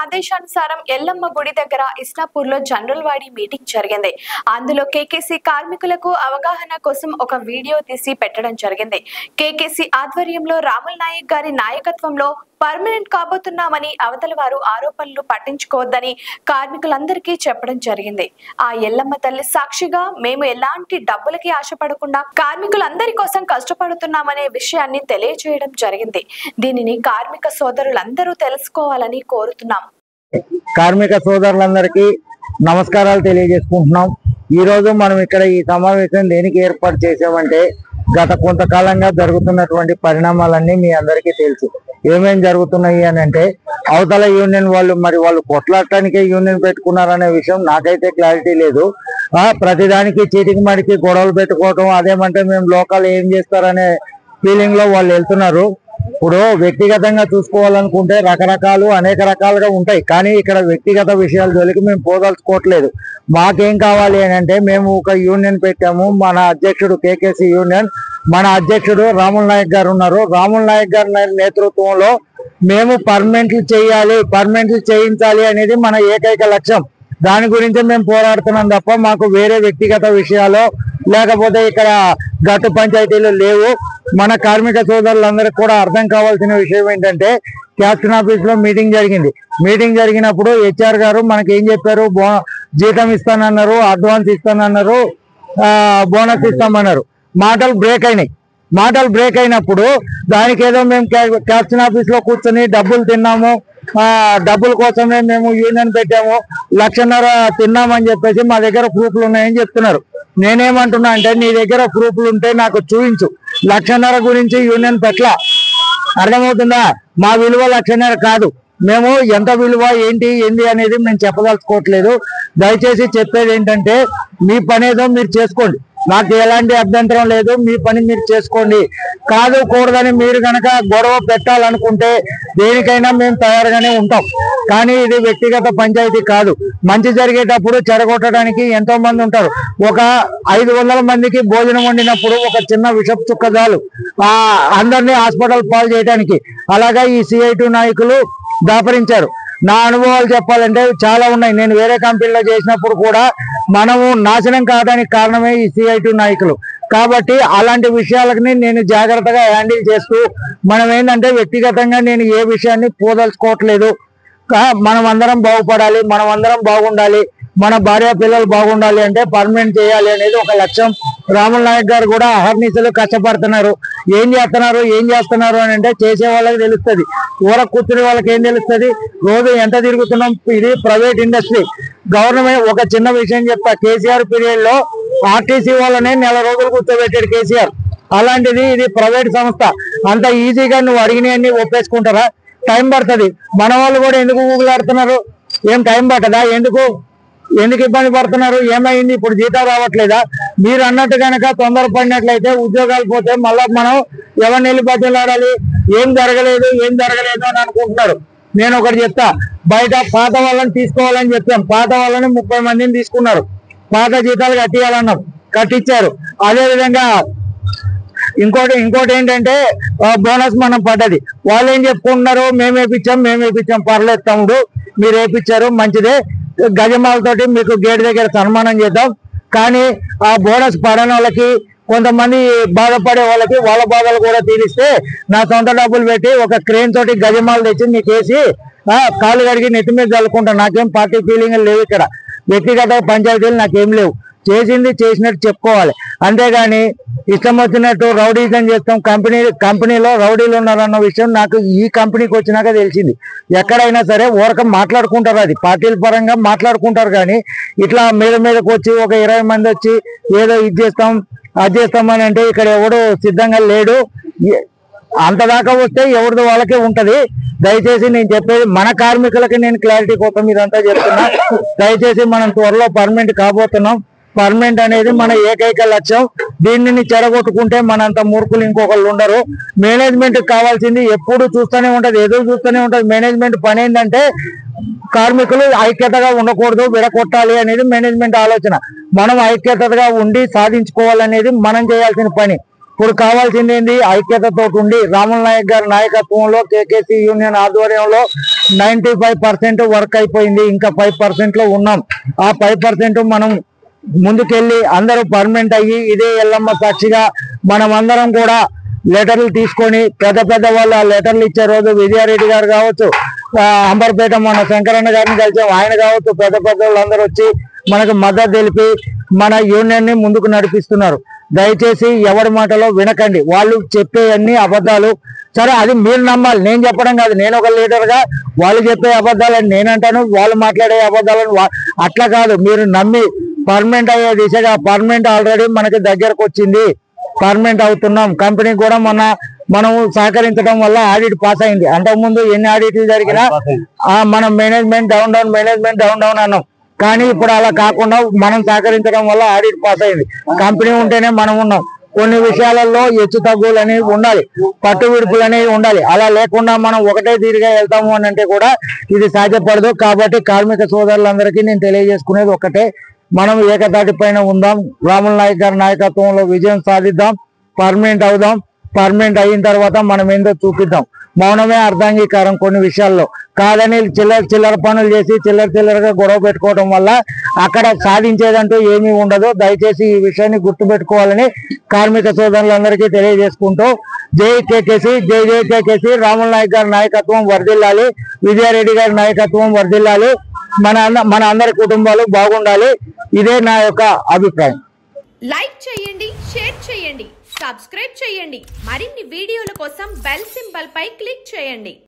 ఆదేశానుసారం ఎల్లమ్మ గుడి దగ్గర ఇస్నాపూర్ లో జనరల్ వాడి మీటింగ్ జరిగింది. అందులో కేకేసీ కార్మికులకు అవగాహన కోసం ఒక వీడియో తీసి పెట్టడం జరిగింది. కేకేసీ ఆధ్వర్యంలో రాముల్ నాయక్ గారి నాయకత్వంలో పర్మనెంట్ కాబోతున్నామని అవతల వారు ఆరోపణలు పట్టించుకోవద్దని కార్మికులందరికీ చెప్పడం జరిగింది. ఆ ఎల్లమ్మ తల్లి సాక్షిగా మేము ఎలాంటి డబ్బులకి ఆశపడకుండా కార్మికులందరి కోసం కష్టపడుతున్నామనే విషయాన్ని తెలియజేయడం జరిగింది. దీనిని కార్మిక సోదరులందరూ తెలుసుకోవాలని కోరుతున్నాం. కార్మిక సోదరులందరికీ నమస్కారాలు తెలియజేసుకుంటున్నాం. ఈ రోజు మనం ఇక్కడ ఈ సమావేశం దేనికి ఏర్పాటు చేసామంటే గత కొంతకాలంగా జరుగుతున్నటువంటి పరిణామాలన్నీ మీ అందరికీ తెలుసు. ఏమేం జరుగుతున్నాయి అని అంటే అవతల యూనియన్ వాళ్ళు కొట్లాడటానికే యూనియన్ పెట్టుకున్నారనే విషయం నాకైతే క్లారిటీ లేదు. ప్రతిదానికి చీటికి మడికి గొడవలు పెట్టుకోవటం, అదేమంటే మేము లోకల్ ఏం చేస్తారనే ఫీలింగ్ లో వాళ్ళు వెళ్తున్నారు. ఇప్పుడు వ్యక్తిగతంగా చూసుకోవాలనుకుంటే అనేక రకాలుగా ఉంటాయి. కానీ ఇక్కడ వ్యక్తిగత విషయాల జోలికి మేము పోదలుచుకోవట్లేదు. మాకేం కావాలి అని అంటే మేము ఒక యూనియన్ పెట్టాము. మన అధ్యక్షుడు కేకేసీ యూనియన్, మన అధ్యక్షుడు రాముల్ నాయక్ గారు ఉన్నారు. రాముల్ నాయక్ గారి నేతృత్వంలో మేము పర్మనెంట్లు చేయించాలి అనేది మన ఏకైక లక్ష్యం. దాని గురించి మేము పోరాడుతున్నాం తప్ప మాకు వేరే వ్యక్తిగత విషయాలు లేకపోతే ఇక్కడ గట్టు పంచాయతీలు లేవు. మన కార్మిక సోదరులందరికీ కూడా అర్థం కావాల్సిన విషయం ఏంటంటే క్యాప్టెన్ ఆఫీస్ లో మీటింగ్ జరిగింది. మీటింగ్ జరిగినప్పుడు హెచ్ఆర్ గారు మనకి ఏం చెప్పారు, జీతం ఇస్తానన్నారు, అడ్వాన్స్ ఇస్తానన్నారు, బోనస్ ఇస్తామన్నారు. మాటలు బ్రేక్ అయినప్పుడు దానికి ఏదో మేము క్యాప్టెన్ ఆఫీస్ లో కూర్చొని డబ్బులు తిన్నాము, డబ్బుల కోసమే మేము యూనియన్ పెట్టాము, 1,00,000 తిన్నామని చెప్పేసి మా దగ్గర ప్రూఫ్లు ఉన్నాయని చెప్తున్నారు. నేనేమంటున్నా అంటే నీ దగ్గర ప్రూఫ్లు ఉంటే నాకు చూపించు. 1,00,000 గురించి యూనియన్ పెట్ల, అర్థమవుతుందా? మా విలువ 1,00,000 కాదు. మేము ఎంత విలువ ఏంటి అనేది మేము చెప్పదలుచుకోవట్లేదు. దయచేసి చెప్పేది ఏంటంటే మీ పని ఏదో మీరు చేసుకోండి, నాకు ఎలాంటి అభ్యంతరం లేదు. మీ పని మీరు చేసుకోండి. కూడదని మీరు కనుక గొడవ పెట్టాలనుకుంటే దేనికైనా మేము తయారుగానే ఉంటాం. కానీ ఇది వ్యక్తిగత పంచాయతీ కాదు. మంచి జరిగేటప్పుడు చెడగొట్టడానికి ఎంతో మంది ఉంటారు. ఒక 500 మందికి భోజనం వండినప్పుడు ఒక చిన్న విషపు చుక్క చాలు అందరినీ హాస్పిటల్ పాలు చేయడానికి. అలాగా ఈ CI2 నాయకులు దాపరించారు. నా అనుభవాలు చెప్పాలంటే చాలా ఉన్నాయి. నేను వేరే కంపెనీలో చేసినప్పుడు కూడా మనము నాశనం కావడానికి కారణమే ఈ CI2 నాయకులు. కాబట్టి అలాంటి విషయాలని నేను జాగ్రత్తగా హ్యాండిల్ చేస్తూ మనం ఏంటంటే వ్యక్తిగతంగా నేను ఏ విషయాన్ని పోదలుచుకోవట్లేదు. మనం అందరం బాగుపడాలి, మనం అందరం బాగుండాలి, మన భార్య పిల్లలు బాగుండాలి అంటే పర్మనెంట్ చేయాలి అనేది ఒక లక్ష్యం. రాముల్ నాయక్ గారు కూడా అహర్నిశలు కష్టపడుతున్నారు. ఏం చేస్తున్నారు అని అంటే చేసే వాళ్ళకి తెలుస్తుంది, ఊర కూర్చునే వాళ్ళకి ఏం తెలుస్తుంది. రోజు ఎంత తిరుగుతున్నాం. ఇది ప్రైవేట్ ఇండస్ట్రీ. గవర్నమెంట్ ఒక చిన్న విషయం చెప్తా, కేసీఆర్ పీరియడ్ లో ఆర్టీసీ వాళ్ళనే 4 రోజులు కూర్చోబెట్టాడు కేసీఆర్. అలాంటిది ఇది ప్రైవేట్ సంస్థ. అంత ఈజీగా నువ్వు అడిగినవన్నీ ఒప్పేసుకుంటారా? టైం పడుతుంది. మన వాళ్ళు కూడా ఎందుకు ఊగులాడుతున్నారు? ఏం టైం పట్టదా? ఎందుకు ఇబ్బంది పడుతున్నారు? ఏమైంది? ఇప్పుడు జీతాలు రావట్లేదా? మీరు అన్నట్టు కనుక తొందరపడినట్లయితే ఉద్యోగాలు పోతే మళ్ళా మనం ఎవరిని వెళ్ళి బతిలాడాలి? ఏం జరగలేదు అని అనుకుంటున్నారు. నేను ఒకటి చెప్తా, బయట పాత వాళ్ళని తీసుకోవాలని చెప్పాం. పాత వాళ్ళని 30 మందిని తీసుకున్నారు. పాత జీతాలు కట్టియాలన్నాం, కట్టించారు. అదేవిధంగా ఇంకోటి ఏంటంటే బోనస్ మనం పడ్డది. వాళ్ళు ఏం చెప్పుకుంటున్నారు, మేము వేపించాం. పర్లేదు తమ్ముడు, మీరు వేపించారు, మంచిదే. గజమాలతోటి మీకు గేట్ దగ్గర సన్మానం చేద్దాం. కానీ ఆ బోనస్ పడని వాళ్ళకి, కొంతమంది బాధపడే వాళ్ళకి వాళ్ళ బాధలు కూడా తీరిస్తే నా సొంత డబ్బులు పెట్టి ఒక క్రేన్ తోటి గజమాలు తెచ్చి మీకు వేసి కాలు కడిగి నెత్తి మీద చల్లుకుంటాను. నాకేం పార్టీ ఫీలింగ్ లేవు. ఇక్కడ వ్యక్తిగత పంచాయతీలు నాకేం లేవు. చేసినట్టు చెప్పుకోవాలి. అంతేగాని ఇష్టం వచ్చినట్టు రౌడీజం చేస్తాం. కంపెనీలో రౌడీలు ఉన్నారన్న విషయం నాకు ఈ కంపెనీకి వచ్చినాక తెలిసింది. ఎక్కడైనా సరే ఊరకం మాట్లాడుకుంటారు, అది పార్టీల పరంగా మాట్లాడుకుంటారు. కానీ ఇట్లా మీదకు వచ్చి ఒక 20 మంది వచ్చి ఏదో ఇది చేస్తాం అది చేస్తామని అంటే ఇక్కడ ఎవడు సిద్ధంగా లేడు. అంతదాకా వస్తే ఎవరిది వాళ్ళకే ఉంటది. దయచేసి నేను చెప్పేది మన కార్మికులకి నేను క్లారిటీ కోసం ఇదంతా చెప్తున్నా. దయచేసి మనం త్వరలో పర్మనెంట్ కాబోతున్నాం. పర్మనెంట్ అనేది మన ఏకైక లక్ష్యం. దీనిని చెడగొట్టుకుంటే మనంత మూర్ఖులు ఇంకొకళ్ళు ఉండరు. మేనేజ్మెంట్ కావాల్సింది ఎప్పుడు చూస్తూనే ఉంటది, ఎదురు చూస్తూనే ఉంటది. మేనేజ్మెంట్ పని ఏంటంటే కార్మికులు ఐక్యతగా ఉండకూడదు, విడగొట్టాలి అనేది మేనేజ్మెంట్ ఆలోచన. మనం ఐక్యతగా ఉండి సాధించుకోవాలనేది మనం చేయాల్సిన పని. ఇప్పుడు కావాల్సింది ఏంది? ఐక్యతతో ఉండి రాముల్ నాయక్ గారి నాయకత్వంలో కేకేసీ యూనియన్ ఆధ్వర్యంలో 95% వర్క్ అయిపోయింది. ఇంకా 5% లో ఉన్నాం. ఆ 5% మనం ముందుకెళ్ళి అందరూ పర్మనెంట్ అయ్యి ఇదే ఎల్లమ్మ సాక్షిగా మనం అందరం కూడా లెటర్లు తీసుకొని పెద్ద వాళ్ళు ఆ లెటర్లు ఇచ్చే రోజు విజయారెడ్డి గారు కావచ్చు, అంబర్పేట మన శంకరన్న గారిని కలిసాం, ఆయన కావచ్చు, పెద్ద వాళ్ళందరూ వచ్చి మనకు మద్దతు తెలిపి మన యూనియన్ ని ముందుకు నడిపిస్తున్నారు. దయచేసి ఎవరి మాటలో వినకండి. వాళ్ళు చెప్పే అన్ని అబద్ధాలు. సరే, అది మీరు నమ్మాలి, నేను చెప్పడం కాదు. నేను ఒక లీడర్ గా వాళ్ళు చెప్పే అబద్ధాలని నేనంటాను, వాళ్ళు మాట్లాడే అబద్ధాలను అట్లా కాదు. మీరు నమ్మి పర్మనెంట్ అయ్యే దిశగా పర్మనెంట్ ఆల్రెడీ మనకి దగ్గరకు వచ్చింది. పర్మనెంట్ అవుతున్నాం. కంపెనీ కూడా మనం సహకరించడం వల్ల ఆడిట్ పాస్ అయింది. అంతకుముందు ఎన్ని ఆడిట్లు జరిగినా మనం మేనేజ్మెంట్ డౌన్ అన్నాం. కానీ ఇప్పుడు అలా కాకుండా మనం సహకరించడం వల్ల ఆడిట్ పాస్ అయింది. కంపెనీ ఉంటేనే మనం ఉన్నాం. కొన్ని విషయాలలో హెచ్చు తగ్గులు అనేవి ఉండాలి, పట్టు విడుపులు అనేవి ఉండాలి. అలా లేకుండా మనం ఒకటే తీరుగా వెళ్తాము అని అంటే కూడా ఇది సాధ్యపడదు. కాబట్టి కార్మిక సోదరులందరికీ నేను తెలియజేసుకునేది ఒకటే, మనం ఏకతాటి పైన ఉందాం. రాముల నాయక్ గారి నాయకత్వంలో విజయం సాధిద్దాం. పర్మనెంట్ అవుదాం. పర్మనెంట్ అయిన తర్వాత మనం ఏందో చూపిద్దాం. మౌనమే అర్ధాంగీకారం. కొన్ని విషయాల్లో కాదని చిల్లర పనులు చేసి చిల్లరగా గొడవ పెట్టుకోవడం వల్ల అక్కడ సాధించేదంటూ ఏమీ ఉండదు. దయచేసి ఈ విషయాన్ని గుర్తుపెట్టుకోవాలని కార్మిక సోదరులందరికీ తెలియజేసుకుంటూ జై కేకేసి, జై కేకేసి. రాముల నాయక్ గారి నాయకత్వం వర్ధిల్లాలి, విజయారెడ్డి గారి నాయకత్వం వర్ధిల్లాలి. మన అందరి కుటుంబాలు బాగుండాలి. ఇదే నా యొక్క అభిప్రాయం. లైక్ చేయండి, షేర్ చేయండి, సబ్స్క్రైబ్ చేయండి. మరిన్ని వీడియోల కోసం బెల్ సింబల్ పై క్లిక్ చేయండి.